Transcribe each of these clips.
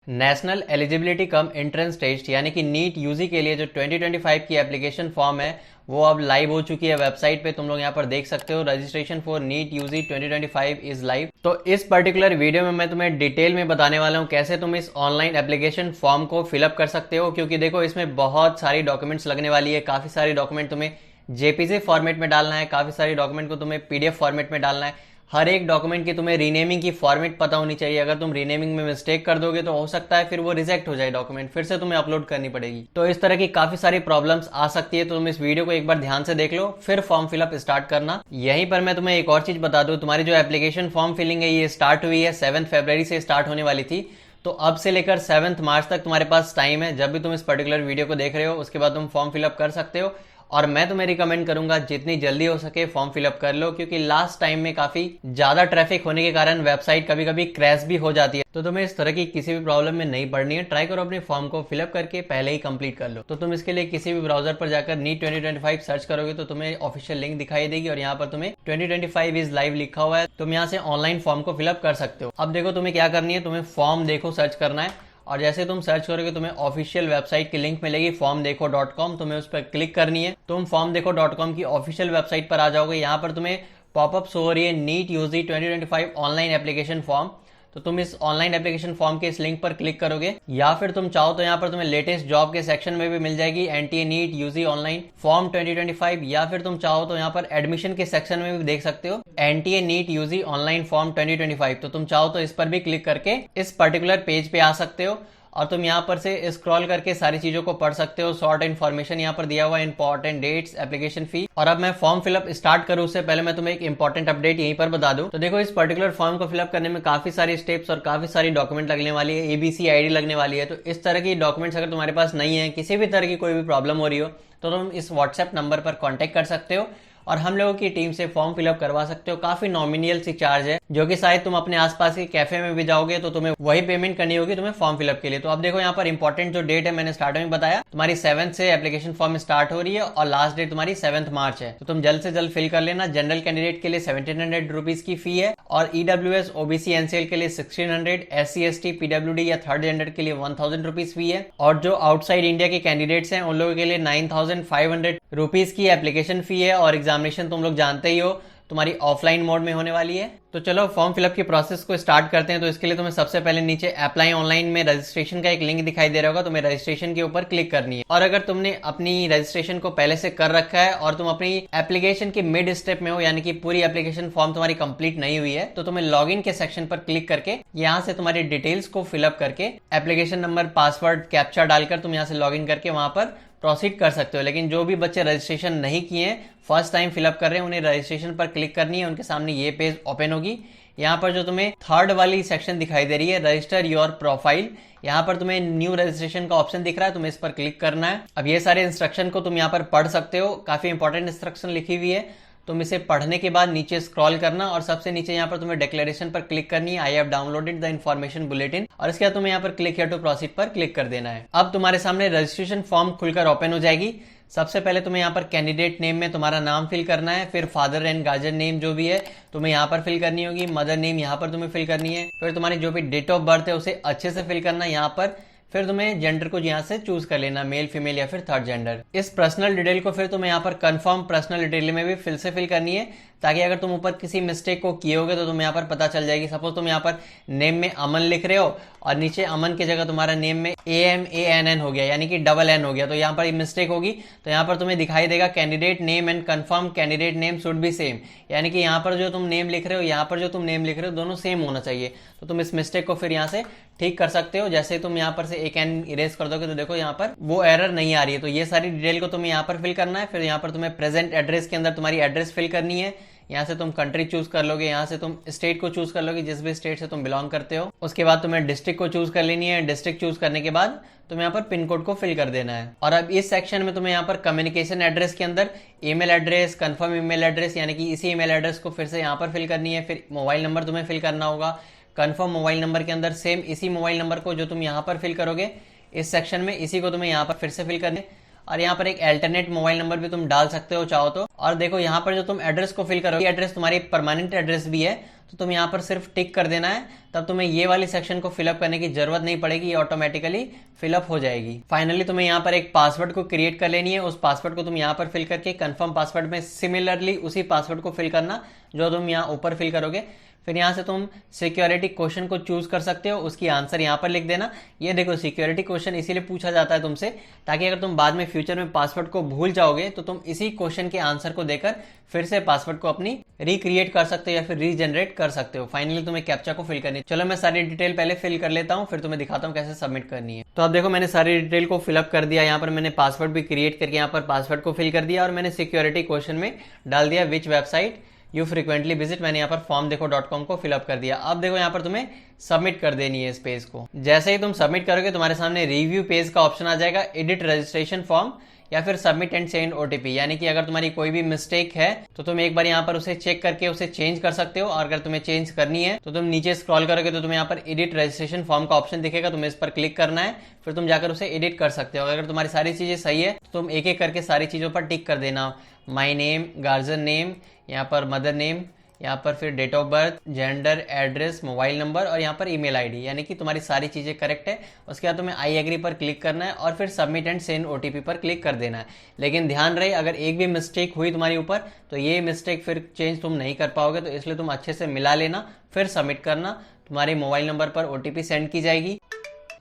National eligibility cum entrance test यानी कि NEET UG के लिए जो 2025 की एप्लीकेशन फॉर्म है वो अब लाइव हो चुकी है वेबसाइट पे। तुम लोग यहाँ पर देख सकते हो registration for NEET UG 2025 is live. तो इस पर्टिकुलर वीडियो में मैं तुम्हें डिटेल में बताने वाला हूँ कैसे तुम इस ऑनलाइन एप्लीकेशन फॉर्म को फिलअप कर सकते हो, क्योंकि देखो इसमें बहुत सारी डॉक्यूमेंट्स लगने वाली है। काफी सारे डॉक्यूमेंट तुम्हें जेपीजी फॉर्मेट में डालना है, काफी सारे डॉक्यूमेंट को तुम्हें पीडीएफ फॉर्मेट में डालना है। हर एक डॉक्यूमेंट की तुम्हें रीनेमिंग की फॉर्मेट पता होनी चाहिए। अगर तुम रीनेमिंग में मिस्टेक कर दोगे तो हो सकता है फिर वो रिजेक्ट हो जाए डॉक्यूमेंट, फिर से तुम्हें अपलोड करनी पड़ेगी। तो इस तरह की काफी सारी प्रॉब्लम्स आ सकती है। तो तुम इस वीडियो को एक बार ध्यान से देख लो, फिर फॉर्म फिलअप स्टार्ट करना। यहीं पर मैं तुम्हें एक और चीज बता दूं, तुम्हारी जो एप्लीकेशन फॉर्म फिलिंग है ये स्टार्ट हुई है 7 फरवरी से स्टार्ट होने वाली थी। तो अब से लेकर 7 मार्च तक तुम्हारे पास टाइम है। जब भी तुम इस पर्टिकुलर वीडियो को देख रहे हो उसके बाद तुम फॉर्म फिलअप कर सकते हो। और मैं तुम्हें रिकमेंड करूंगा जितनी जल्दी हो सके फॉर्म फिलअप कर लो, क्योंकि लास्ट टाइम में काफी ज्यादा ट्रैफिक होने के कारण वेबसाइट कभी कभी क्रैश भी हो जाती है। तो तुम्हें इस तरह की किसी भी प्रॉब्लम में नहीं पड़नी है। ट्राई करो अपने फॉर्म को फिलअप करके पहले ही कंप्लीट कर लो। तो तुम इसके लिए किसी भी ब्राउजर पर जाकर नीट 2025 सर्च करोगे तो तुम्हें ऑफिशियल लिंक दिखाई देगी और यहाँ पर तुम्हें 2025 इज लाइव लिखा हुआ है। तुम यहाँ से ऑनलाइन फॉर्म को फिलअप कर सकते हो। अब देखो तुम्हें क्या करनी है, तुम्हें फॉर्म देखो सर्च करना है और जैसे तुम सर्च करोगे तुम्हें ऑफिशियल वेबसाइट की लिंक मिलेगी formdekho.com। तुम्हें उस पर क्लिक करनी है। तुम formdekho.com की ऑफिशियल वेबसाइट पर आ जाओगे। यहाँ पर तुम्हें पॉपअप शो हो रही है NEET UG 2025 online application form. तो तुम इस ऑनलाइन एप्लीकेशन फॉर्म के इस लिंक पर क्लिक करोगे, या फिर तुम चाहो तो यहाँ पर तुम्हें लेटेस्ट जॉब के सेक्शन में भी मिल जाएगी NTA NEET UG online form 2025, या फिर तुम चाहो तो यहाँ पर एडमिशन के सेक्शन में भी देख सकते हो NTA NEET UG online form 2025। तो तुम चाहो तो इस पर भी क्लिक करके इस पर्टिकुलर पेज पे आ सकते हो और तुम यहाँ पर से स्क्रॉल करके सारी चीजों को पढ़ सकते हो। शॉर्ट इन्फॉर्मेशन यहाँ पर दिया हुआ है, इंपॉर्टेंट डेट्स, एप्लीकेशन फी। और अब मैं फॉर्म फिलअप स्टार्ट करूँ उससे पहले मैं तुम्हें एक इंपॉर्टेंट अपडेट यहीं पर बता दूं। तो देखो इस पर्टिकुलर फॉर्म को फिलअप करने में काफी सारी स्टेप्स और काफी सारी डॉक्यूमेंट लगने वाली है, एबीसी आईडी लगने वाली है। तो इस तरह की डॉक्यूमेंट्स अगर तुम्हारे पास नहीं है, किसी भी तरह की कोई भी प्रॉब्लम हो रही हो, तो तुम इस व्हाट्सएप नंबर पर कॉन्टेक्ट कर सकते हो और हम लोगों की टीम से फॉर्म फिलअप करवा सकते हो। काफी नॉमिनियल सी चार्ज है, जो कि शायद तुम अपने आसपास के कैफे में भी जाओगे तो तुम्हें वही पेमेंट करनी होगी तुम्हें फॉर्म फिलअप के लिए। तो अब देखो यहाँ पर इंपॉर्टेंट जो डेट है मैंने स्टार्टिंग में बताया, तुम्हारी 7 से एप्लीकेशन फॉर्म स्टार्ट हो रही है और लास्ट डेट तुम्हारी 7 मार्च है। तो तुम जल्द से जल्द फिल कर लेना। जनरल कैंडिडेट के लिए 1700 रुपीज की फी है और ईडब्ल्यूएस ओबीसी एनसीएल के लिए 1600, SC ST PWD या थर्ड जेंडर के लिए 1000 रुपीज फी है। और जो आउटसाइड इंडिया के कैंडिडेट्स हैं उन लोगों के लिए 9500 रुपीज की एप्लीकेशन फी है। और एग्जामिनेशन तुम लोग जानते ही हो तुम्हारी ऑफलाइन मोड में होने वाली है। तो चलो फॉर्म फिलअप की प्रोसेस को स्टार्ट करते हैं। तो इसके लिए तुम्हें सबसे पहले नीचे अप्लाई ऑनलाइन में रजिस्ट्रेशन का एक लिंक दिखाई दे रहा होगा, तुम्हें रजिस्ट्रेशन के ऊपर क्लिक करनी है। और अगर तुमने अपनी रजिस्ट्रेशन को पहले से कर रखा है और तुम अपनी एप्लीकेशन के मिड स्टेप में हो, यानी कि पूरी एप्लीकेशन फॉर्म तुम्हारी कंप्लीट नहीं हुई है, तो तुम्हें लॉग इन के सेक्शन पर क्लिक करके यहाँ से तुम्हारी डिटेल्स को फिलअप करके एप्लीकेशन नंबर, पासवर्ड, कैप्चा डालकर तुम यहाँ से लॉग इन करके वहां पर प्रोसीड कर सकते हो। लेकिन जो भी बच्चे रजिस्ट्रेशन नहीं किए, फर्स्ट टाइम फिलअप कर रहे हैं, उन्हें रजिस्ट्रेशन पर क्लिक करनी है। उनके सामने ये पेज ओपन होगी। यहाँ पर जो तुम्हें थर्ड वाली सेक्शन दिखाई दे रही है रजिस्टर योर प्रोफाइल, यहाँ पर तुम्हें न्यू रजिस्ट्रेशन का ऑप्शन दिख रहा है, तुम्हें इस पर क्लिक करना है। अब ये सारे इंस्ट्रक्शन को तुम यहाँ पर पढ़ सकते हो, काफी इंपॉर्टेंट इंस्ट्रक्शन लिखी हुई है। तुम इसे पढ़ने के बाद नीचे स्क्रॉल करना और सबसे नीचे यहाँ पर तुम्हें डिक्लेरेशन पर क्लिक करनी है, I have downloaded the information bulletin. और इसके बाद तुम्हें यहाँ पर क्लिक हियर टू प्रोसीड पर क्लिक कर देना है। अब तुम्हारे सामने रजिस्ट्रेशन फॉर्म खुलकर ओपन हो जाएगी। सबसे पहले तुम्हें यहाँ पर कैंडिडेट नेम में तुम्हारा नाम फिल करना है, फिर फादर एंड गार्जियन नेम जो भी है तुम्हें यहाँ पर फिल करनी होगी, मदर नेम यहाँ पर तुम्हें फिल करनी है, फिर तुम्हारी जो भी डेट ऑफ बर्थ है उसे अच्छे से फिल करना है यहाँ पर। फिर तुम्हें जेंडर को यहाँ से चूज कर लेना, मेल, फीमेल या फिर थर्ड जेंडर। इस पर्सनल डिटेल को फिर तुम्हें यहाँ पर कंफर्म पर्सनल डिटेल में भी फिर से फिल करनी है, ताकि अगर तुम ऊपर किसी मिस्टेक को किए होगे तो तुम्हें यहाँ पर पता चल जाएगी। सपोज तुम यहाँ पर नेम में अमन लिख रहे हो और नीचे अमन की जगह तुम्हारा नेम में AMANN हो गया, यानी कि डबल N हो गया, तो यहाँ पर मिस्टेक होगी। तो यहाँ पर तुम्हें दिखाई देगा candidate name and confirm candidate name should be same, यानी कि यहाँ पर जो तुम नेम लिख रहे हो, यहाँ पर जो तुम नेम लिख रहे हो, दोनों सेम होना चाहिए। तो तुम इस मिस्टेक को फिर यहाँ से ठीक कर सकते हो। जैसे तुम यहाँ पर से एक N इरेज कर दोगे तो देखो यहाँ पर वो एरर नहीं आ रही है। तो ये सारी डिटेल को तुम्हें यहाँ पर फिल करना है। फिर यहाँ पर तुम्हें प्रेजेंट एड्रेस के अंदर तुम्हारी एड्रेस फिल करनी है। यहाँ से तुम कंट्री चूज कर लोगे, यहाँ से तुम स्टेट को चूज कर लोगे, जिस भी स्टेट से तुम बिलोंग करते हो। उसके बाद तुम्हें डिस्ट्रिक्ट को चूज कर लेनी है। डिस्ट्रिक्ट चूज करने के बाद तुम्हें यहाँ पर पिन कोड को फिल कर देना है। और अब इस सेक्शन में तुम्हें यहाँ पर कम्युनिकेशन एड्रेस के अंदर email address, confirm email address, यानी कि इसी ईमेल एड्रेस को फिर से यहाँ पर फिल करनी है। फिर मोबाइल नंबर तुम्हें फिल करना होगा। कंफर्म मोबाइल नंबर के अंदर सेम इसी मोबाइल नंबर को जो तुम यहाँ पर फिल करोगे इस सेक्शन में, इसी को तुम्हें यहाँ पर फिर से फिल करने। और यहाँ पर एक अल्टरनेट मोबाइल नंबर भी तुम डाल सकते हो चाहो तो। और देखो यहाँ पर जो तुम एड्रेस को फिल करोगे, एड्रेस तुम्हारी परमानेंट एड्रेस भी है, तो तुम यहाँ पर सिर्फ टिक कर देना है, तब तुम्हें ये वाली सेक्शन को फिलअप करने की जरूरत नहीं पड़ेगी, ये ऑटोमेटिकली फिलअप हो जाएगी। फाइनली तुम्हें यहाँ पर एक पासवर्ड को क्रिएट कर लेनी है, उस पासवर्ड को तुम यहाँ पर फिल करके कंफर्म पासवर्ड में सिमिलरली उसी पासवर्ड को फिल करना जो तुम यहाँ ऊपर फिल करोगे। फिर यहाँ से तुम सिक्योरिटी क्वेश्चन को चूज कर सकते हो, उसकी आंसर यहाँ पर लिख देना। ये देखो सिक्योरिटी क्वेश्चन इसीलिए पूछा जाता है तुमसे, ताकि अगर तुम बाद में फ्यूचर में पासवर्ड को भूल जाओगे तो तुम इसी क्वेश्चन के आंसर को देकर फिर से पासवर्ड को अपनी रिक्रिएट कर सकते हो या फिर रीजनरेट कर सकते हो। फाइनली तुम्हें कैप्चा को फिल करनी है। चलो मैं सारी डिटेल पहले फिल कर लेता हूँ, फिर तुम्हें दिखाता हूँ कैसे सबमिट करनी है। तो अब देखो मैंने सारी डिटेल को फिलअप कर दिया, यहाँ पर मैंने पासवर्ड भी क्रिएट करके यहाँ पर पासवर्ड को फिल कर दिया और मैंने सिक्योरिटी क्वेश्चन में डाल दिया विच वेबसाइट यू फ्रिक्वेंटली विजिट। मैंने यहाँ पर फॉर्म देखो .com को फिलअप कर दिया। अब देखो यहाँ पर तुम्हें सबमिट कर देनी है इस पेज को। जैसे ही तुम सबमिट करोगे तुम्हारे सामने रिव्यू पेज का ऑप्शन आ जाएगा, एडिट रजिस्ट्रेशन फॉर्म या फिर सबमिट एंड सेंड OTP। यानी कि अगर तुम्हारी कोई भी मिस्टेक है तो तुम एक बार यहाँ पर उसे चेक करके उसे चेंज कर सकते हो, और अगर तुम्हें चेंज करनी है तो तुम नीचे स्क्रॉल करोगे तो तुम्हें यहाँ पर एडिट रजिस्ट्रेशन फॉर्म का ऑप्शन दिखेगा, तुम्हें इस पर क्लिक करना है, फिर तुम जाकर उसे एडिट कर सकते हो। अगर तुम्हारी सारी चीजें सही है तो तुम एक एक करके सारी चीजों पर टिक कर देना, माई नेम, गार्जियन नेम, यहाँ पर मदर नेम, यहाँ पर फिर date of birth, gender, address, mobile number और यहाँ पर ईमेल आईडी, यानी कि तुम्हारी सारी चीजें करेक्ट है। उसके बाद तुम्हें आई एग्री पर क्लिक करना है और फिर सबमिट एंड सेंड OTP पर क्लिक कर देना है। लेकिन ध्यान रहे अगर एक भी मिस्टेक हुई तुम्हारे ऊपर तो ये मिस्टेक फिर चेंज तुम नहीं कर पाओगे, तो इसलिए तुम अच्छे से मिला लेना फिर सबमिट करना। तुम्हारे मोबाइल नंबर पर OTP सेंड की जाएगी,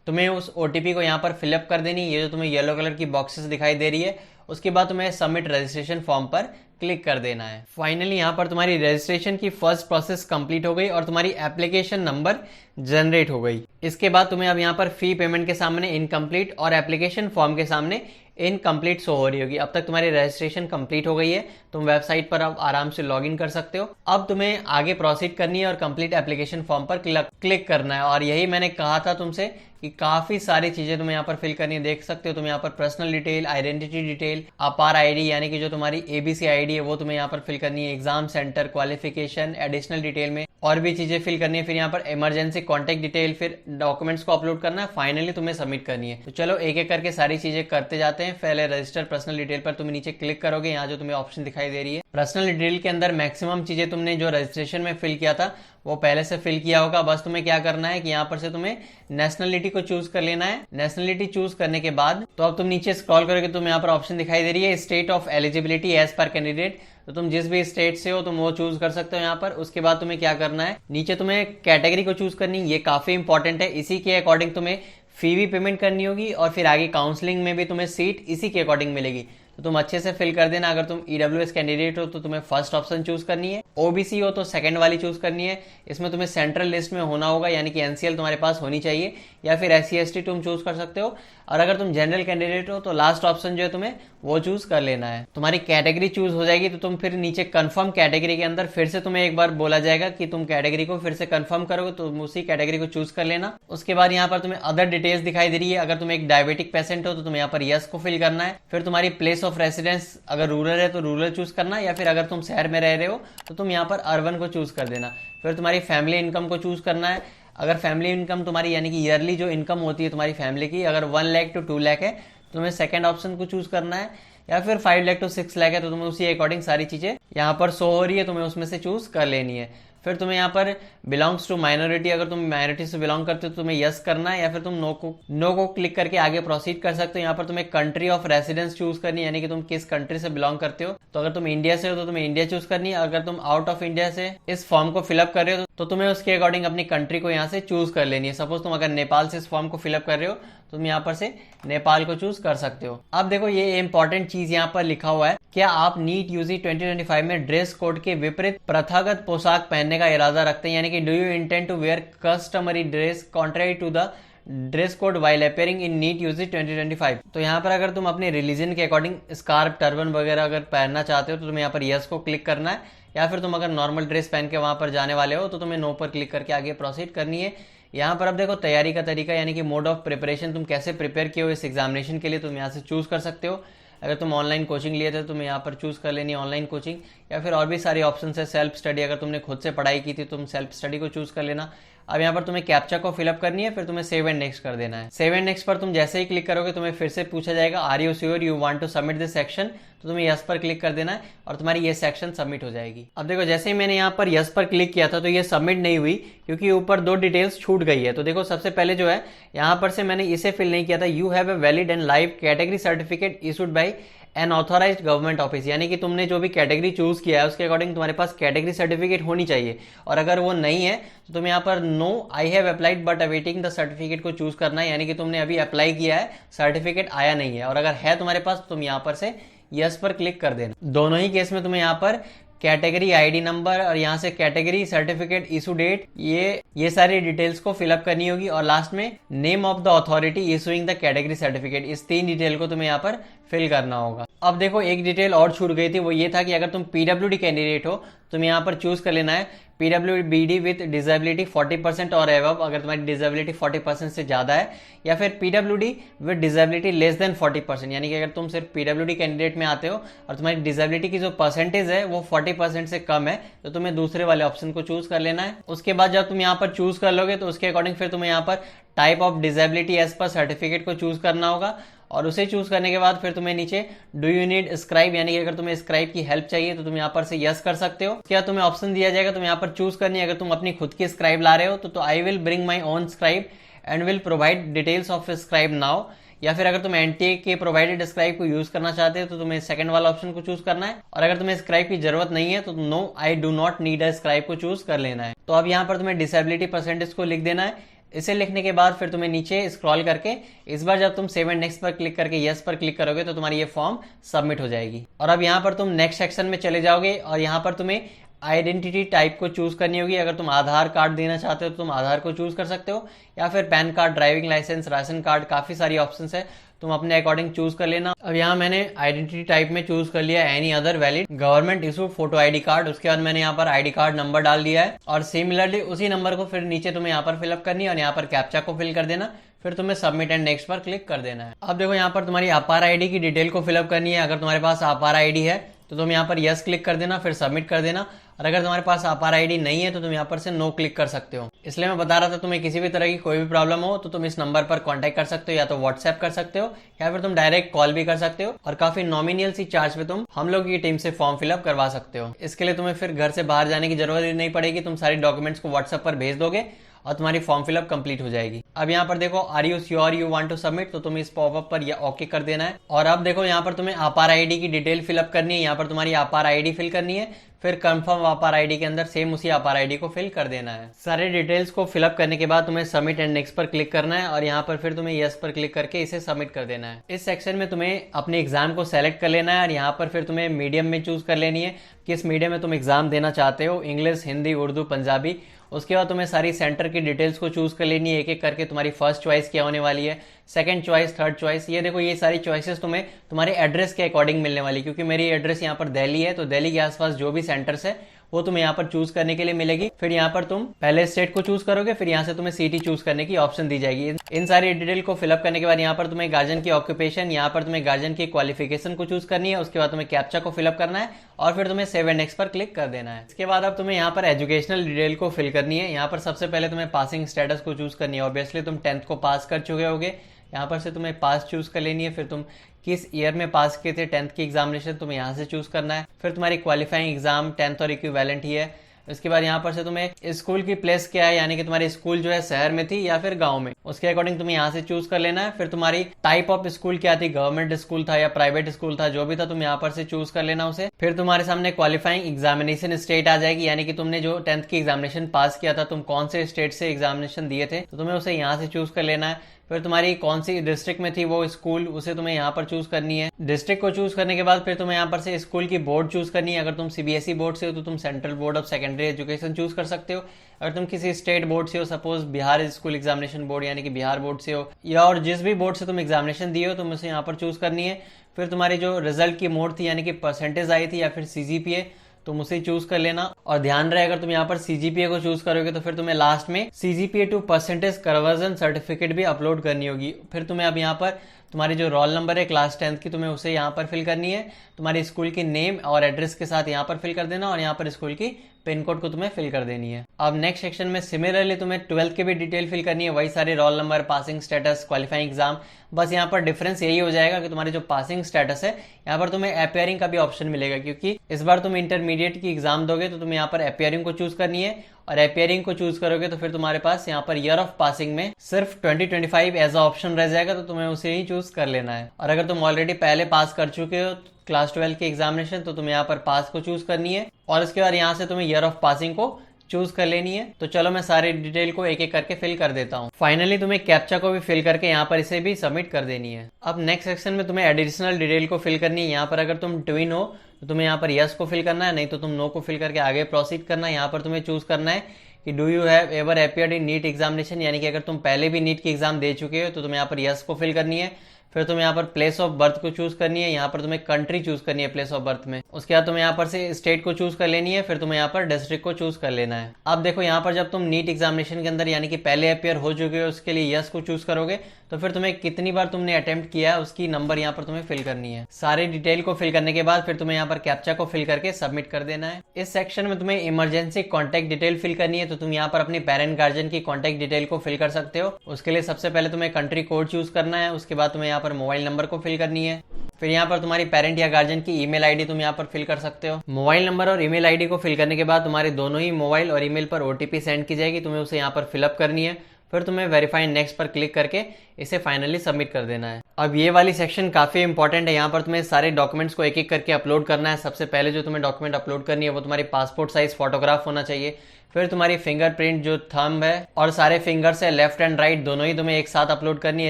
तुम्हें उस OTP को यहाँ पर फिलअप कर देनी, ये जो तुम्हें येलो कलर की बॉक्सेस दिखाई दे रही है। उसके बाद तुम्हें सबमिट रजिस्ट्रेशन फॉर्म पर क्लिक कर देना है। फाइनली यहाँ पर तुम्हारी रजिस्ट्रेशन की फर्स्ट प्रोसेस कंप्लीट हो गई और तुम्हारी एप्लीकेशन नंबर जनरेट हो गई। इसके बाद तुम्हें अब यहाँ पर फी पेमेंट के सामने इनकम्प्लीट और एप्लीकेशन फॉर्म के सामने इनकम्प्लीट शो हो रही होगी। अब तक तुम्हारी रजिस्ट्रेशन कंप्लीट हो गई है, तुम वेबसाइट पर अब आराम से लॉगिन कर सकते हो। अब तुम्हें आगे प्रोसीड करनी है और कंप्लीट एप्लीकेशन फॉर्म पर क्लिक करना है। और यही मैंने कहा था तुमसे कि काफी सारी चीजें तुम्हें यहाँ पर फिल करनी है। देख सकते हो तुम यहाँ पर पर्सनल डिटेल, आइडेंटिटी डिटेल, अपार आईडी यानी कि जो तुम्हारी ABC आईडी है वो तुम्हें यहाँ पर फिल करनी है, exam centre, qualification, additional detail में और भी चीजें फिल करनी है। फिर यहाँ पर इमरजेंसी कॉन्टेक्ट डिटेल, फिर डॉक्यूमेंट्स को अपलोड करना है, फाइनली तुम्हें सबमिट करनी है। तो चलो एक एक करके सारी चीजें करते जाते हैं। पहले रजिस्टर पर्सनल डिटेल पर तुम नीचे क्लिक करोगे, यहाँ जो तुम्हें ऑप्शन दिखाई दे रही है पर्सनल डिटेल के अंदर मैक्सिमम चीजें तुमने जो रजिस्ट्रेशन में फिल किया था वो पहले से फिल किया होगा। बस तुम्हें क्या करना है कि यहाँ पर से तुम्हें नेशनलिटी को चूज कर लेना है। नेशनलिटी चूज करने के बाद तो अब तुम नीचे स्क्रॉल करोगे, तुम्हें यहाँ पर ऑप्शन दिखाई दे रही है state of eligibility as per candidate. तो तुम जिस भी स्टेट से हो तुम वो चूज कर सकते हो यहाँ पर। उसके बाद तुम्हें क्या करना है, नीचे तुम्हें कैटेगरी को चूज करनी, ये काफी इंपॉर्टेंट है। इसी के अकॉर्डिंग तुम्हें फी भी पेमेंट करनी होगी और फिर आगे काउंसलिंग में भी तुम्हें सीट इसी के अकॉर्डिंग मिलेगी। तो तुम अच्छे से फिल कर देना। अगर तुम EWS कैंडिडेट हो तो तुम्हें फर्स्ट ऑप्शन चूज करनी है, OBC हो तो सेकंड वाली चूज करनी है। इसमें तुम्हें सेंट्रल लिस्ट में होना होगा, यानी कि NCL तुम्हारे पास होनी चाहिए, या फिर SC ST तुम चूज कर सकते हो। और अगर तुम जनरल कैंडिडेट हो तो लास्ट ऑप्शन जो है तुम्हें वो चूज कर लेना है। तुम्हारी कैटेगरी चूज हो जाएगी तो तुम फिर नीचे कंफर्म कैटेगरी के अंदर फिर से तुम्हें एक बार बोला जाएगा कि तुम कैटेगरी को फिर से कंफर्म करोगे, तो तुम उसी कैटेगरी को चूज कर लेना। उसके बाद यहाँ पर तुम्हें अदर डिटेल्स दिखाई दे रही है। अगर तुम एक डायबिटिक पेशेंट हो तो तुम्हें यहाँ पर यस को फिल करना है। फिर तुम्हारी प्लेस ऑफ रेसिडेंस अगर रूरल है तो रूरल चूज करना, या फिर अगर तुम शहर में रह रहे हो तो तुम यहाँ पर अर्बन को चूज कर देना। फिर तुम्हारी फैमिली इनकम को चूज करना है। अगर फैमिली इनकम तुम्हारी यानी कि ईयरली जो इनकम होती है तुम्हारी फैमिली की, अगर 1 लाख to 2 लाख है तो तुम्हें सेकंड ऑप्शन को चूज करना है, या फिर 5 लाख to 6 लाख है तो तुम्हें उसी अकॉर्डिंग सारी चीजें यहाँ पर शो हो रही है, तुम्हें उसमें से चूज कर लेनी है। फिर तुम्हें यहाँ पर बिलोंग्स टू माइनॉरिटी, अगर तुम माइनॉरिटी से बिलोंग करते हो तो तुम्हें यस करना है, या फिर तुम नो को क्लिक करके आगे प्रोसीड कर सकते हो। यहाँ पर तुम्हें कंट्री ऑफ रेसिडेंस चूज करनी है, यानी कि तुम किस कंट्री से बिलोंग करते हो। तो अगर तुम इंडिया से हो तो तुम्हें इंडिया चूज करनी है। अगर तुम आउट ऑफ इंडिया से इस फॉर्म को फिलअप कर रहे हो तो तुम्हें उसके अकॉर्डिंग अपनी कंट्री को यहाँ से चूज कर लेनी है। सपोज तुम अगर नेपाल से इस फॉर्म को फिलअप कर रहे हो तुम यहाँ पर से नेपाल को चूज कर सकते हो। अब देखो ये इंपॉर्टेंट चीज यहाँ पर लिखा हुआ है, क्या आप नीट यूजी 2025 में ड्रेस कोड के विपरीत प्रथागत पोशाक पहनने का इरादा रखते हैं, यानी कि do you intend to wear customary dress contrary to the dress code while appearing in NEET UG 2025। तो यहाँ पर अगर तुम अपने रिलीजन के अकॉर्डिंग स्कार्फ, टर्बन वगैरह अगर पहनना चाहते हो तो तुम्हें यहाँ पर यस को क्लिक करना है, या फिर तुम अगर नॉर्मल ड्रेस पहन के वहां पर जाने वाले हो तो तुम्हें नो पर क्लिक करके आगे प्रोसीड करनी है। यहाँ पर अब देखो तैयारी का तरीका, यानी कि मोड ऑफ प्रिपरेशन, तुम कैसे प्रिपेयर किए हो इस एग्जामिनेशन के लिए तुम यहाँ से चूज कर सकते हो। अगर तुम ऑनलाइन कोचिंग लिए थे तो तुम्हें यहाँ पर चूज कर लेनी है ऑनलाइन कोचिंग, या फिर और भी सारे ऑप्शन है। सेल्फ स्टडी, अगर तुमने खुद से पढ़ाई की थी तुम सेल्फ स्टडी को चूज कर लेना। अब यहाँ पर तुम्हें कैप्चा को फिलअप करनी है, फिर तुम्हें सेव एंड नेक्स्ट कर देना है। सेव एंड नेक्स्ट पर तुम जैसे ही क्लिक करोगे तुम्हें फिर से पूछा जाएगा are you sure you want to submit this section, तो तुम्हें यस पर क्लिक कर देना है और तुम्हारी ये सेक्शन सबमिट हो जाएगी। अब देखो जैसे ही मैंने यहाँ पर यस पर क्लिक किया था तो ये सबमिट नहीं हुई क्योंकि ऊपर 2 डिटेल्स छूट गई है। तो देखो सबसे पहले जो है यहाँ पर से मैंने इसे फिल नहीं किया था, you have a valid and live category certificate issued by an authorized government office, यानी कि तुमने जो भी कैटेगरी चूज किया है उसके अकॉर्डिंग तुम्हारे पास कैटेगरी सर्टिफिकेट होनी चाहिए, और अगर वो नहीं है तो तुम यहाँ पर no I have applied but awaiting the certificate को चूज करना है, यानी कि तुमने अभी अप्लाई किया है, सर्टिफिकेट आया नहीं है, और अगर है तुम्हारे पास तो तुम यहाँ पर से यस पर क्लिक कर देना। दोनों ही केस में तुम्हें यहाँ पर कैटेगरी आईडी नंबर और यहाँ से कैटेगरी सर्टिफिकेट इशू डेट ये सारी डिटेल्स को फिलअप करनी होगी, और लास्ट में name of the authority issuing the category certificate, इस 3 डिटेल को तुम्हें यहाँ पर फिल करना होगा। अब देखो एक डिटेल और छूट गई थी, वो ये था कि अगर तुम पीडब्ल्यूडी कैंडिडेट हो तुम यहाँ पर चूज कर लेना है पीडब्ल्यूबीडी विद डिसेबिलिटी 40% और एबव, अगर तुम्हारी डिसेबिलिटी 40% से ज्यादा है, या फिर PWD with disability less than 40%, यानी कि अगर तुम सिर्फ पीडब्ल्यूडी कैंडिडेट में आते हो और तुम्हारी डिसेबिलिटी की जो परसेंटेज है वो 40% से कम है, तो तुम्हें दूसरे वाले ऑप्शन को चूज कर लेना है। उसके बाद जब तुम यहाँ पर चूज कर लोगे तो उसके अकॉर्डिंग फिर तुम्हें यहाँ पर type of disability as per certificate को चूज करना होगा, और उसे चूज करने के बाद फिर तुम्हें नीचे डू यू नीड स्क्राइब, यानी कि अगर तुम्हें स्क्राइब की हेल्प चाहिए तो तुम यहाँ पर से यस कर सकते हो। क्या तुम्हें ऑप्शन दिया जाएगा, तुम यहाँ पर चूज करनी है, अगर तुम अपनी खुद की स्क्राइब ला रहे हो तो I will bring my own scribe and will provide details of scribe now, या फिर अगर तुम एनटीए के प्रोवाइडेड स्क्राइब को यूज करना चाहते हो तो तुम्हें सेकंड वाला ऑप्शन को चूज करना है, और अगर तुम्हें स्क्राइब की जरूरत नहीं है तो no I do not need a scribe को चूज कर लेना है। तो अब यहाँ पर तुम्हें डिसेबिलिटी परसेंटेज को लिख देना है। इसे लिखने के बाद फिर तुम्हें नीचे स्क्रॉल करके इस बार जब तुम सेव एंड नेक्स्ट पर क्लिक करके यस पर क्लिक करोगे तो तुम्हारी ये फॉर्म सबमिट हो जाएगी। और अब यहाँ पर तुम नेक्स्ट सेक्शन में चले जाओगे और यहाँ पर तुम्हें आइडेंटिटी टाइप को चूज करनी होगी। अगर तुम आधार कार्ड देना चाहते हो तो तुम आधार को चूज कर सकते हो, या फिर PAN card, driving licence, ration card, काफी सारी ऑप्शंस है, तुम अपने अकॉर्डिंग चूज कर लेना। अब यहाँ मैंने आइडेंटिटी टाइप में चूज कर लिया any other valid government issue photo ID card. उसके बाद मैंने यहाँ पर आईडी कार्ड नंबर डाल दिया है, और सिमिलरली उसी नंबर को फिर नीचे तुम्हें यहाँ पर फिलअप करनी है और यहाँ पर कैप्चा को फिल कर देना, फिर तुम्हें सबमिट एंड नेक्स्ट पर क्लिक कर देना है। अब देखो यहाँ पर तुम्हारी अपार आईडी की डिटेल को फिलअप करनी है। अगर तुम्हारे पास अपार आईडी है तो तुम यहाँ पर यस क्लिक कर देना, फिर सबमिट कर देना, और अगर तुम्हारे पास अपार आईडी नहीं है तो तुम यहाँ पर से नो क्लिक कर सकते हो। इसलिए मैं बता रहा था तुम्हें किसी भी तरह की कोई भी प्रॉब्लम हो तो तुम इस नंबर पर कांटेक्ट कर सकते हो, या तो व्हाट्सएप कर सकते हो या फिर तुम डायरेक्ट कॉल भी कर सकते हो, और काफी नॉमिनल सी चार्ज पे तुम हम लोग की टीम से फॉर्म फिलअप करवा सकते हो। इसके लिए तुम्हें फिर घर से बाहर जाने की जरूरत ही नहीं पड़ेगी, तुम सारी डॉक्यूमेंट्स को व्हाट्सएप पर भेज दोगे और तुम्हारी फॉर्म फिलअप कंप्लीट हो जाएगी। अब यहाँ पर देखो are you sure you want to submit, तो तुम्हें इस पॉपअप पर ओके कर देना है। और अब देखो यहाँ पर तुम्हें अपार आईडी की डिटेल फिलअप करनी है। यहाँ पर तुम्हारी अपार आईडी फिल करनी है, फिर कंफर्म अपार आईडी के अंदर सेम उसी अपार आईडी को फिल कर देना है। सारे डिटेल्स को फिलअप करने के बाद तुम्हें सबमिट एंड नेक्स्ट पर क्लिक करना है, और यहाँ पर फिर तुम्हें यस पर क्लिक करके इसे सबमिट कर देना है। इस सेक्शन में तुम्हें अपने एग्जाम को सेलेक्ट कर लेना है, और यहाँ पर फिर तुम्हें मीडियम में चूज कर लेनी है किस मीडियम में तुम एग्जाम देना चाहते हो, इंग्लिश, हिंदी, उर्दू, पंजाबी। उसके बाद तुम्हें सारी सेंटर की डिटेल्स को चूज कर लेनी है, एक एक करके तुम्हारी फर्स्ट चॉइस क्या होने वाली है, सेकंड चॉइस, थर्ड चॉइस। ये देखो ये सारी चॉइसेस तुम्हें तुम्हारे एड्रेस के अकॉर्डिंग मिलने वाली, क्योंकि मेरी एड्रेस यहाँ पर दिल्ली है, तो दिल्ली के आसपास जो भी सेंटर्स है वो तुम्हें यहाँ पर चूज करने के लिए मिलेगी। फिर यहाँ पर तुम पहले स्टेट को चूज करोगे, फिर यहाँ से तुम्हें सिटी चूज करने की ऑप्शन दी जाएगी। इन सारी डिटेल को फिलअप करने के बाद यहाँ पर तुम्हें गार्जियन की ऑक्यूपेशन, यहाँ पर तुम्हें गार्जियन की क्वालिफिकेशन को चूज करनी है। उसके बाद तुम्हें कैप्चा को फिलअप करना है और फिर तुम्हें सेव एंड नेक्स्ट पर क्लिक कर देना है। इसके बाद अब तुम्हें यहाँ पर एजुकेशनल डिटेल को फिल करनी है। यहाँ पर सबसे पहले तुम्हें पासिंग स्टेटस को चूज करनी है। ऑब्वियसली तुम 10th को पास कर चुके होगे, यहाँ पर से तुम्हें पास चूज कर लेनी है। फिर तुम किस ईयर में पास किए थे 10th की एग्जामिनेशन, तुम्हें यहाँ से चूज करना है। फिर तुम्हारी क्वालिफाइंग एग्जाम 10th और इक्विवेलेंट ही है। उसके बाद यहाँ पर से तुम्हें स्कूल की प्लेस क्या है, यानी कि तुम्हारी स्कूल जो है शहर में थी या फिर गांव में, उसके अकॉर्डिंग तुम्हें यहाँ से चूज कर लेना है। फिर तुम्हारी टाइप ऑफ स्कूल क्या थी, गवर्नमेंट स्कूल था या प्राइवेट स्कूल था, जो भी था तुम यहाँ पर से चूज कर लेना उसे। फिर तुम्हारे सामने क्वालिफाइंग एग्जामिनेशन स्टेट आ जाएगी, यानी कि तुमने जो 10th की एग्जामिनेशन पास किया था, तुम कौन से स्टेट से एग्जामिनेशन दिए थे, तो तुम्हें उसे यहाँ से चूज कर लेना है। फिर तुम्हारी कौन सी डिस्ट्रिक्ट में थी वो स्कूल, उसे तुम्हें यहाँ पर चूज करनी है। डिस्ट्रिक्ट को चूज करने के बाद फिर तुम्हें यहाँ पर से स्कूल की बोर्ड चूज करनी है। अगर तुम सीबीएसई बोर्ड से हो तो तुम central board of secondary education choose कर सकते हो। अगर तुम किसी स्टेट बोर्ड से हो, suppose Bihar school examination board यानी कि बिहार बोर्ड से हो, या और जिस भी बोर्ड से तुम एग्जामिनेशन दिए हो, तुम उसे यहाँ पर चूज करनी है। फिर तुम्हारी जो रिजल्ट की मोड थी यानी कि परसेंटेज आई थी या फिर सीजीपीए, तुम उसे चूज कर लेना। और ध्यान रहे अगर तुम यहाँ पर सीजीपीए को चूज करोगे तो फिर तुम्हें लास्ट में CGPA to percentage conversion certificate भी अपलोड करनी होगी। फिर तुम्हें अब यहाँ पर तुम्हारी जो रोल नंबर है क्लास 10th की, तुम्हें उसे यहाँ पर फिल करनी है। तुम्हारी स्कूल की नेम और एड्रेस के साथ यहाँ पर फिल कर देना और यहाँ पर स्कूल की पिन कोड को तुम्हें फिल कर देनी है। अब नेक्स्ट सेक्शन में सिमिलरली तुम्हें 12th की भी डिटेल फिल करनी है, वही सारे roll number, passing status, qualifying exam. बस यहाँ पर डिफरेंस यही हो जाएगा कि तुम्हारी जो पासिंग स्टेटस है यहाँ पर तुम्हें अपियरिंग का भी ऑप्शन मिलेगा, क्योंकि इस बार तुम इंटरमीडिएट की एग्जाम दोगे तो तुम्हें यहाँ पर अपियरिंग को चूज करनी है, और अपियरिंग को चूज करोगे तो फिर तुम्हारे पास यहाँ पर ईयर ऑफ पासिंग में सिर्फ 2025 एज अ ऑप्शन रह जाएगा, तो तुम्हें उसे ही चूज कर लेना है। और अगर तुम ऑलरेडी पहले पास कर चुके हो क्लास 12 की एग्जामिनेशन, तो तुम्हें यहाँ पर पास को चूज करनी है, और इसके बाद यहाँ से तुम्हें ईयर ऑफ पासिंग को चूज कर लेनी है। तो चलो मैं सारी डिटेल को एक एक करके फिल कर देता हूँ। फाइनली तुम्हें कैप्चा को भी फिल करके यहाँ पर इसे भी सबमिट कर देनी है। अब नेक्स्ट सेक्शन में तुम्हें एडिशनल डिटेल को फिल करनी है। यहाँ पर अगर तुम ट्विन हो तो तुम्हें यहाँ पर यस को फिल करना है, नहीं तो तुम नो को फिल करके आगे प्रोसीड करना है। यहाँ पर तुम्हें चूज करना है कि do you have ever appeared in NEET examination, यानी कि अगर तुम पहले भी नीट की एग्जाम दे चुके हो तो तुम्हें यहाँ पर यस को फिल करनी है। फिर तुम्हें यहाँ पर प्लेस ऑफ बर्थ को चूज करनी है, यहाँ पर तुम्हें कंट्री चूज करनी है प्लेस ऑफ बर्थ में। उसके बाद तुम्हें यहाँ पर से स्टेट को चूज कर लेनी है, फिर तुम्हें यहाँ पर डिस्ट्रिक्ट को चूज कर लेना है। अब देखो यहाँ पर जब तुम नीट एग्जामिनेशन के अंदर यानी कि पहले अपियर हो चुके हो उसके लिए यस को चूज करोगे, तो फिर तुम्हें कितनी बार तुमने अटेम्प्ट किया है उसकी नंबर यहाँ पर तुम्हें फिल करनी है। सारी डिटेल को फिल करने के बाद फिर तुम्हें यहाँ पर कैप्चा को फिल करके सबमिट कर देना है। इस सेक्शन में तुम्हें इमरजेंसी कॉन्टैक्ट डिटेल फिल करनी है, तो तुम यहाँ पर अपनी पेरेंट गार्जियन की कॉन्टैक्ट डिटेल को फिल कर सकते हो। उसके लिए सबसे पहले तुम्हें कंट्री कोड चूज करना है, उसके बाद तुम्हें यहाँ पर मोबाइल नंबर को फिल करनी है। फिर यहाँ पर तुम्हारी पेरेंट या गार्जियन की ईमेल आईडी तुम यहाँ पर फिल कर सकते हो। मोबाइल नंबर और ईमेल आईडी को फिल करने के बाद तुम्हारे दोनों ही मोबाइल और ईमेल पर ओटीपी सेंड की जाएगी, तुम्हें उसे यहाँ पर फिलअप करनी है। फिर तुम्हें वेरीफाई नेक्स्ट पर क्लिक करके इसे फाइनली सबमिट कर देना है। अब ये वाली सेक्शन काफी इंपॉर्टेंट है, यहाँ पर तुम्हें सारे डॉक्यूमेंट्स को एक एक करके अपलोड करना है। सबसे पहले जो तुम्हें डॉक्यूमेंट अपलोड करनी है वो तुम्हारी पासपोर्ट साइज फोटोग्राफ होना चाहिए। फिर तुम्हारी फिंगरप्रिंट जो थंब है और सारे फिंगर्स है लेफ्ट एंड राइट दोनों ही तुम्हें एक साथ अपलोड करनी है।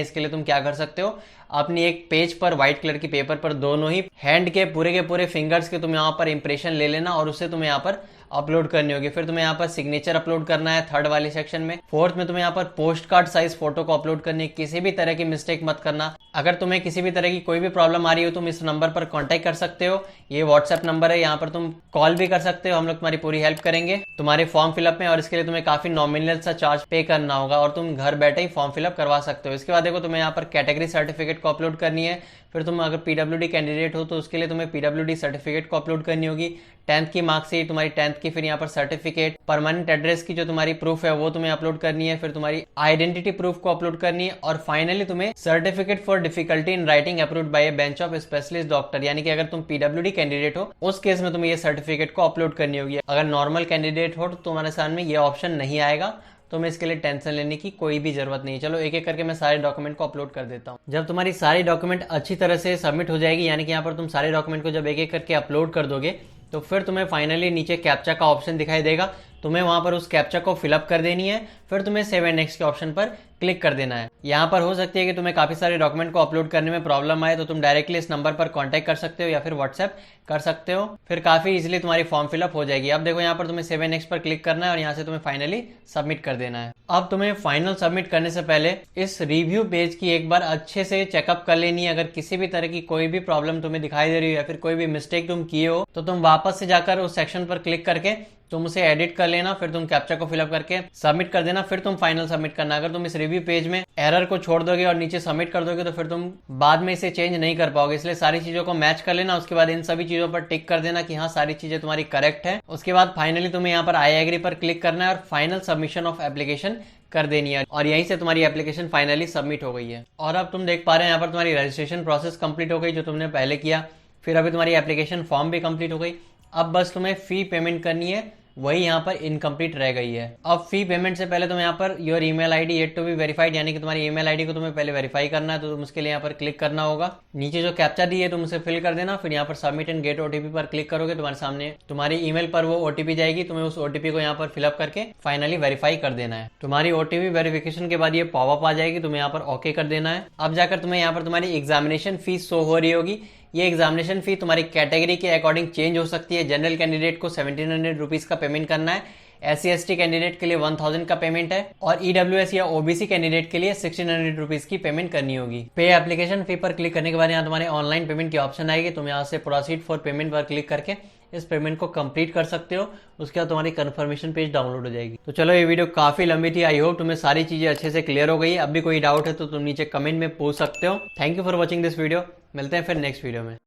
इसके लिए तुम क्या कर सकते हो, अपनी एक पेज पर व्हाइट कलर की पेपर पर दोनों ही हैंड के पूरे फिंगर्स के तुम यहाँ पर इंप्रेशन ले लेना और उसे तुम्हें यहाँ पर अपलोड करनी होगी। फिर तुम्हें यहाँ पर सिग्नेचर अपलोड करना है थर्ड वाली सेक्शन में। फोर्थ में तुम्हें यहाँ पर पोस्ट कार्ड साइज फोटो को अपलोड करनी है। किसी भी तरह की मिस्टेक मत करना। अगर तुम्हें किसी भी तरह की कोई भी प्रॉब्लम आ रही हो तुम इस नंबर पर कांटेक्ट कर सकते हो, ये व्हाट्सएप नंबर है, यहाँ पर तुम कॉल भी कर सकते हो, हम लोग तुम्हारी पूरी हेल्प करेंगे तुम्हारे फॉर्म फिलअप में। और इसके लिए तुम्हें काफी नॉमिनल सा चार्ज पे करना होगा और तुम घर बैठे ही फॉर्म फिलअप करवा सकते हो। इसके बाद देखो तुम्हें यहाँ पर कैटेगरी सर्टिफिकेट को अपलोड करनी है। फिर तुम अगर पीडब्ल्यूडी कैंडिडेट हो तो उसके लिए तुम्हें पीडब्ल्यूडी सर्टिफिकेट को अपलोड करनी होगी। 10th की मार्कशीट, तुम्हारी 10th की, फिर यहाँ पर सर्टिफिकेट, परमानेंट एड्रेस की जो तुम्हारी प्रूफ है वो तुम्हें अपलोड करनी है। फिर तुम्हारी आइडेंटिटी प्रूफ को अपलोड करनी है। और फाइनली तुम्हें certificate for difficulty in writing approved by A bench of specialist doctor, यानी कि अगर तुम पीडब्ल्यूडी कैंडिडेट हो उस केस में तुम्हें ये सर्टिफिकेट को अपलोड करनी होगी। अगर नॉर्मल कैंडिडेट हो तो तुम्हारे सामने ये ऑप्शन नहीं आएगा, तो मैं इसके लिए टेंशन लेने की कोई भी जरूरत नहीं। चलो एक एक करके मैं सारे डॉक्यूमेंट को अपलोड कर देता हूँ। जब तुम्हारी सारी डॉक्यूमेंट अच्छी तरह से सबमिट हो जाएगी, यानी कि यहाँ पर तुम सारे डॉक्यूमेंट को जब एक एक करके अपलोड कर दोगे तो फिर तुम्हें फाइनली नीचे कैप्चा का ऑप्शन दिखाई देगा। तुम्हें वहां पर उस कैप्चा को फिलअप कर देनी है। फिर तुम्हें सेव एंड नेक्स्ट के ऑप्शन पर क्लिक कर देना है। यहाँ पर हो सकती है कि तुम्हें काफी सारे डॉक्यूमेंट को अपलोड करने में प्रॉब्लम आए, तो तुम डायरेक्टली इस नंबर पर कांटेक्ट कर सकते हो या फिर व्हाट्सएप कर सकते हो। फिर काफी इजीली तुम्हारी फॉर्म फिलअप हो जाएगी। अब देखो यहाँ पर तुम्हें सेव एंड नेक्स्ट पर क्लिक करना है और यहाँ से तुम्हें फाइनली सबमिट कर देना है। अब तुम्हें फाइनल सबमिट करने से पहले इस रिव्यू पेज की एक बार अच्छे से चेकअप कर लेनी है। अगर किसी भी तरह की कोई भी प्रॉब्लम तुम्हें दिखाई दे रही हो या फिर कोई भी मिस्टेक तुम किए हो तो तुम वापस से जाकर उस सेक्शन पर क्लिक करके तुम उसे एडिट कर लेना। फिर तुम कैप्चा को फिलअप करके सबमिट कर देना। फिर तुम फाइनल सबमिट करना। अगर तुम इस रिव्यू पेज में एरर को छोड़ दोगे और नीचे सबमिट कर दोगे तो फिर तुम बाद में इसे चेंज नहीं कर पाओगे। इसलिए सारी चीजों को मैच कर लेना। उसके बाद इन सभी चीजों पर टिक कर देना कि हाँ सारी चीजें तुम्हारी करेक्ट है। उसके बाद फाइनली तुम्हें यहाँ पर आई एग्री पर क्लिक करना है और फाइनल सबमिशन ऑफ एप्लीकेशन कर देनी है। और यहीं से तुम्हारी एप्लीकेशन फाइनली सबमिट हो गई है। और अब तुम देख पा रहे हैं यहाँ पर तुम्हारी रजिस्ट्रेशन प्रोसेस कंप्लीट हो गई जो तुमने पहले किया। फिर अभी तुम्हारी एप्लीकेशन फॉर्म भी कंप्लीट हो गई। अब बस तुम्हें फी पेमेंट करनी है, वही यहाँ पर इनकम्प्लीट रह गई है। अब फी पेमेंट से पहले तुम्हें यहाँ पर your email ID yet to be verified, यानी कि तुम्हारी ईमेल आईडी को तुम्हें पहले वेरीफाई करना है, तो तुम उसके लिए यहाँ पर क्लिक करना होगा। नीचे जो कैप्चा दी है तुम उसे फिल कर देना। फिर यहाँ पर सबमिट एंड गेट ओटीपी पर क्लिक करोगे, तुम्हारे सामने तुम्हारी ईमेल पर वो ओटीपी जाएगी। तुम्हें उस ओटीपी को यहाँ पर फिलअप करके फाइनली वेरीफाई कर देना है। तुम्हारी ओटीपी वेरिफिकेशन के बाद ये पॉपअप आ जाएगी, तुम्हें यहाँ पर ओके कर देना है। अब जाकर तुम्हें यहाँ पर तुम्हारी एग्जामिनेशन फीस शो हो रही होगी। ये एग्जामिनेशन फी तुम्हारी कैटेगरी के अकॉर्डिंग चेंज हो सकती है। जनरल कैंडिडेट को 1700 रुपीज का पेमेंट करना है, SC/ST कैंडिडेट के लिए 1000 का पेमेंट है और EWS या OBC कैंडिडेट के लिए 1600 रुपीज की पेमेंट करनी होगी। पे एप्लीकेशन फी पर क्लिक करने के बाद यहाँ तुम्हारे ऑनलाइन पेमेंट की ऑप्शन आएगी। तुम यहाँ से प्रोसीड फॉर पेमेंट पर क्लिक करके इस पेमेंट को कंप्लीट कर सकते हो। उसके बाद तुम्हारी कंफर्मेशन पेज डाउनलोड हो जाएगी। तो चलो ये वीडियो काफी लंबी थी। आई होप तुम्हें सारी चीजें अच्छे से क्लियर हो गई। अब भी कोई डाउट है तो तुम नीचे कमेंट में पूछ सकते हो। Thank you for watching this video. मिलते हैं फिर नेक्स्ट वीडियो में।